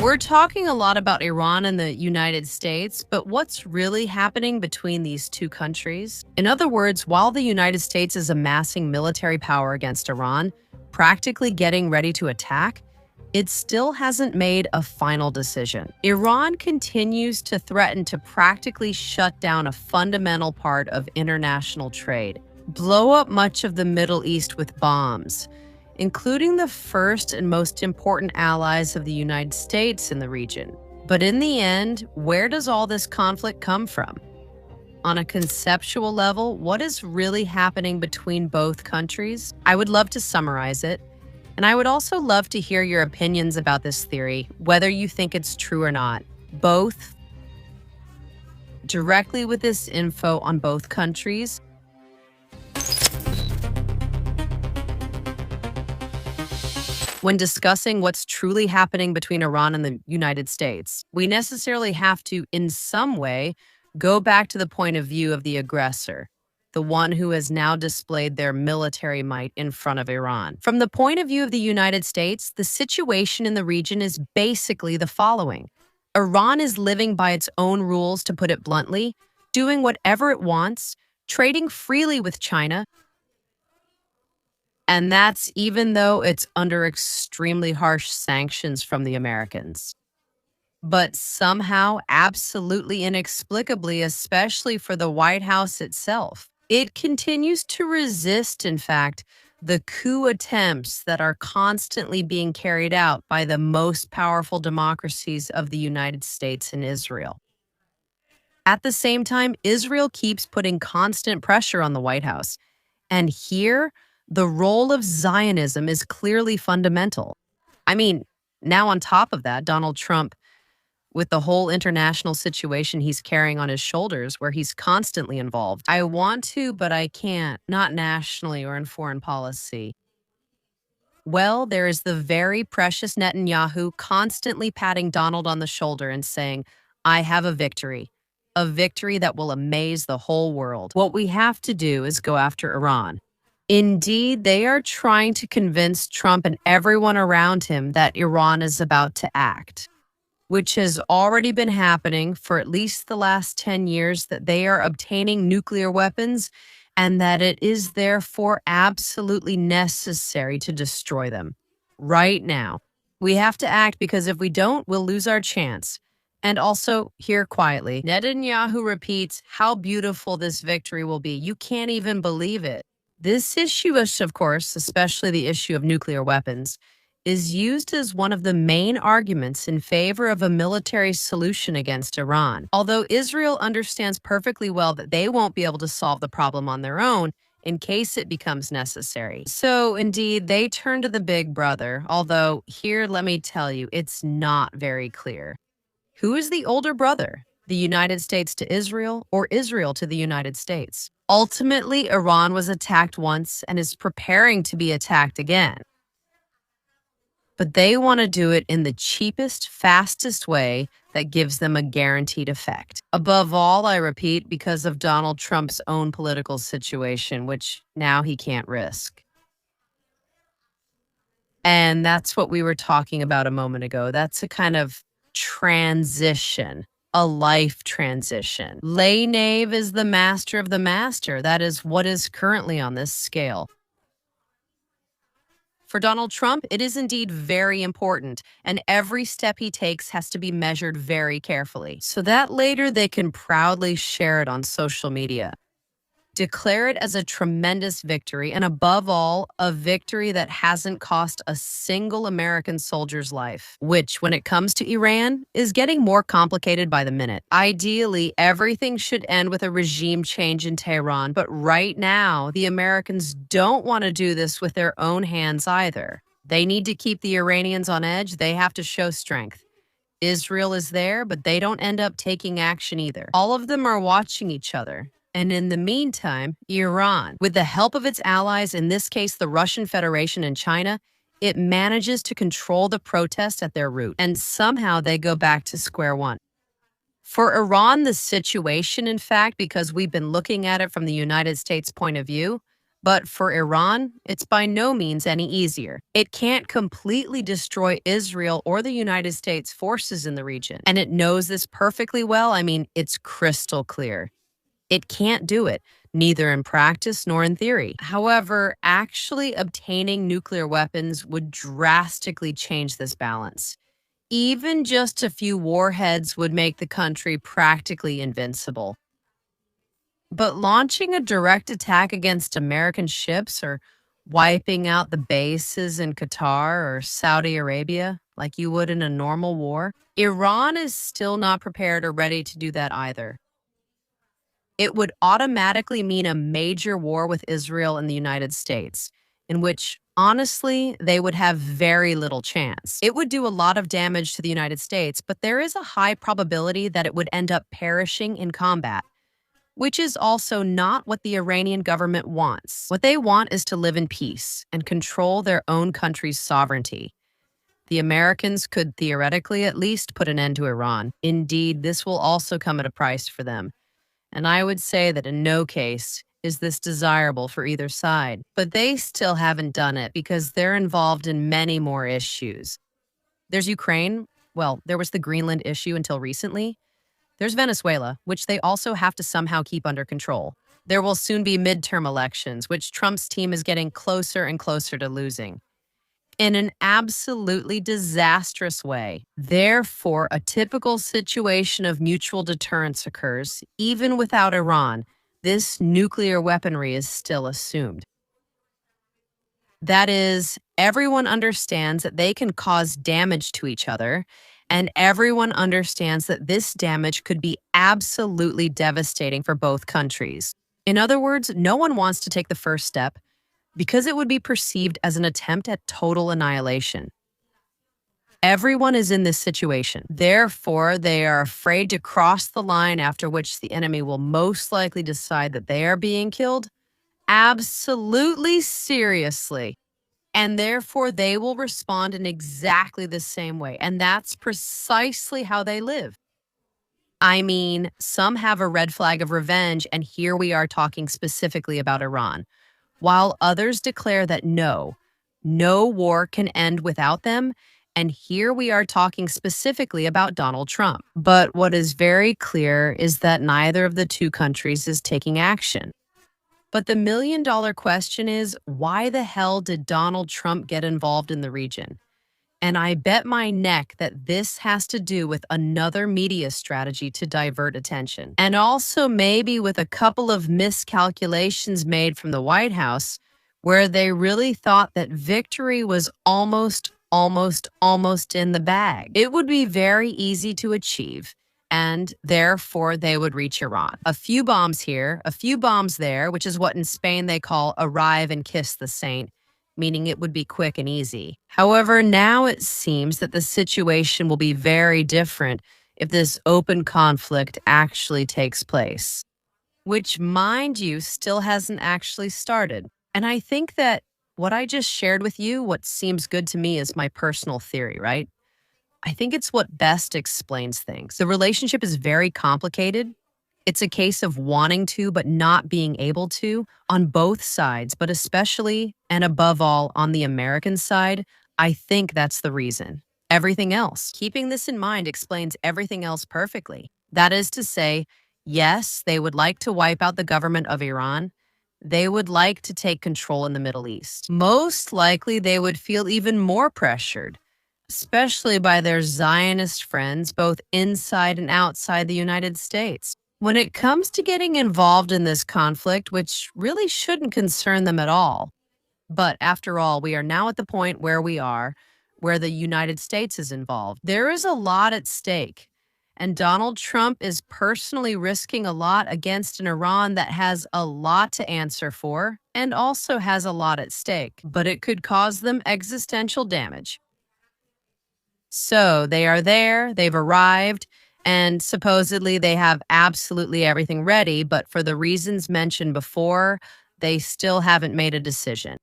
We're talking a lot about Iran and the United States, but what's really happening between these two countries? In other words, while the United States is amassing military power against Iran, practically getting ready to attack, it still hasn't made a final decision. Iran continues to threaten to practically shut down a fundamental part of international trade, blow up much of the Middle East with bombs, including the first and most important allies of the United States in the region. But in the end, where does all this conflict come from? On a conceptual level, what is really happening between both countries? I would love to summarize it. And I would also love to hear your opinions about this theory, whether you think it's true or not. Both directly with this info on both countries. When discussing what's truly happening between Iran and the United States, we necessarily have to, in some way, go back to the point of view of the aggressor, the one who has now displayed their military might in front of Iran. From the point of view of the United States, the situation in the region is basically the following. Iran is living by its own rules, to put it bluntly, doing whatever it wants, trading freely with China, and that's even though it's under extremely harsh sanctions from the Americans. But somehow, absolutely inexplicably, especially for the White House itself, it continues to resist, in fact, the coup attempts that are constantly being carried out by the most powerful democracies of the United States and Israel. At the same time, Israel keeps putting constant pressure on the White House. And here, the role of Zionism is clearly fundamental. I mean, now on top of that, Donald Trump, with the whole international situation he's carrying on his shoulders, where he's constantly involved. I want to, but I can't, not nationally or in foreign policy. Well, there is the very precious Netanyahu constantly patting Donald on the shoulder and saying, I have a victory that will amaze the whole world. What we have to do is go after Iran. Indeed, they are trying to convince Trump and everyone around him that Iran is about to act, which has already been happening for at least the last 10 years, that they are obtaining nuclear weapons and that it is therefore absolutely necessary to destroy them right now. We have to act, because if we don't, we'll lose our chance. And also, here quietly, Netanyahu repeats how beautiful this victory will be. You can't even believe it. This issue, of course, especially the issue of nuclear weapons, is used as one of the main arguments in favor of a military solution against Iran. Although Israel understands perfectly well that they won't be able to solve the problem on their own in case it becomes necessary. So, indeed, they turn to the big brother, although here, let me tell you, it's not very clear. Who is the older brother? The United States to Israel, or Israel to the United States? Ultimately, Iran was attacked once and is preparing to be attacked again. But they want to do it in the cheapest, fastest way that gives them a guaranteed effect. Above all, I repeat, because of Donald Trump's own political situation, which now he can't risk. And that's what we were talking about a moment ago. That's a kind of transition. A life transition. Lay Knave is the master of the master. That is what is currently on this scale. For Donald Trump, it is indeed very important, and every step he takes has to be measured very carefully, so that later they can proudly share it on social media. Declare it as a tremendous victory, and above all, a victory that hasn't cost a single American soldier's life, which, when it comes to Iran, is getting more complicated by the minute. Ideally, everything should end with a regime change in Tehran, but right now, the Americans don't want to do this with their own hands either. They need to keep the Iranians on edge. They have to show strength. Israel is there, but they don't end up taking action either. All of them are watching each other. And in the meantime, Iran, with the help of its allies, in this case the Russian Federation and China, it manages to control the protest at their root. And somehow they go back to square one. For Iran, the situation, in fact, because we've been looking at it from the United States point of view, But for Iran, it's by no means any easier. It can't completely destroy Israel or the United States forces in the region. And it knows this perfectly well. I mean, it's crystal clear. It can't do it, neither in practice nor in theory. However, actually obtaining nuclear weapons would drastically change this balance. Even just a few warheads would make the country practically invincible. But launching a direct attack against American ships or wiping out the bases in Qatar or Saudi Arabia like you would in a normal war, Iran is still not prepared or ready to do that either. It would automatically mean a major war with Israel and the United States, in which, honestly, they would have very little chance. It would do a lot of damage to the United States, but there is a high probability that it would end up perishing in combat, which is also not what the Iranian government wants. What they want is to live in peace and control their own country's sovereignty. The Americans could theoretically at least put an end to Iran. Indeed, this will also come at a price for them. And I would say that in no case is this desirable for either side. But they still haven't done it because they're involved in many more issues. There's Ukraine. Well, there was the Greenland issue until recently. There's Venezuela, which they also have to somehow keep under control. There will soon be midterm elections, which Trump's team is getting closer and closer to losing in an absolutely disastrous way. Therefore, a typical situation of mutual deterrence occurs, even without Iran. This nuclear weaponry is still assumed. That is, everyone understands that they can cause damage to each other, and everyone understands that this damage could be absolutely devastating for both countries. In other words, no one wants to take the first step because it would be perceived as an attempt at total annihilation. Everyone is in this situation. Therefore, they are afraid to cross the line after which the enemy will most likely decide that they are being killed. Absolutely seriously. And therefore, they will respond in exactly the same way. And that's precisely how they live. I mean, some have a red flag of revenge, and here we are talking specifically about Iran, while others declare that no war can end without them. And here we are talking specifically about Donald Trump. But what is very clear is that neither of the two countries is taking action. But the million-dollar question is, why the hell did Donald Trump get involved in the region? And I bet my neck that this has to do with another media strategy to divert attention. And also maybe with a couple of miscalculations made from the White House, where they really thought that victory was almost in the bag. It would be very easy to achieve, and therefore they would reach Iran. A few bombs here, a few bombs there, which is what in Spain they call arrive and kiss the saint, meaning it would be quick and easy. However, now it seems that the situation will be very different if this open conflict actually takes place, which, mind you, still hasn't actually started. And I think that what I just shared with you, what seems good to me is my personal theory, right? I think it's what best explains things. The relationship is very complicated. It's a case of wanting to, but not being able to on both sides, but especially and above all on the American side. I think that's the reason. Everything else, keeping this in mind, explains everything else perfectly. That is to say, yes, they would like to wipe out the government of Iran. They would like to take control in the Middle East. Most likely, they would feel even more pressured, especially by their Zionist friends, both inside and outside the United States. When it comes to getting involved in this conflict, which really shouldn't concern them at all. But after all, we are now at the point where we are, where the United States is involved. There is a lot at stake. And Donald Trump is personally risking a lot against an Iran that has a lot to answer for and also has a lot at stake. But it could cause them existential damage. So they are there, they've arrived, and supposedly they have absolutely everything ready, but for the reasons mentioned before, they still haven't made a decision.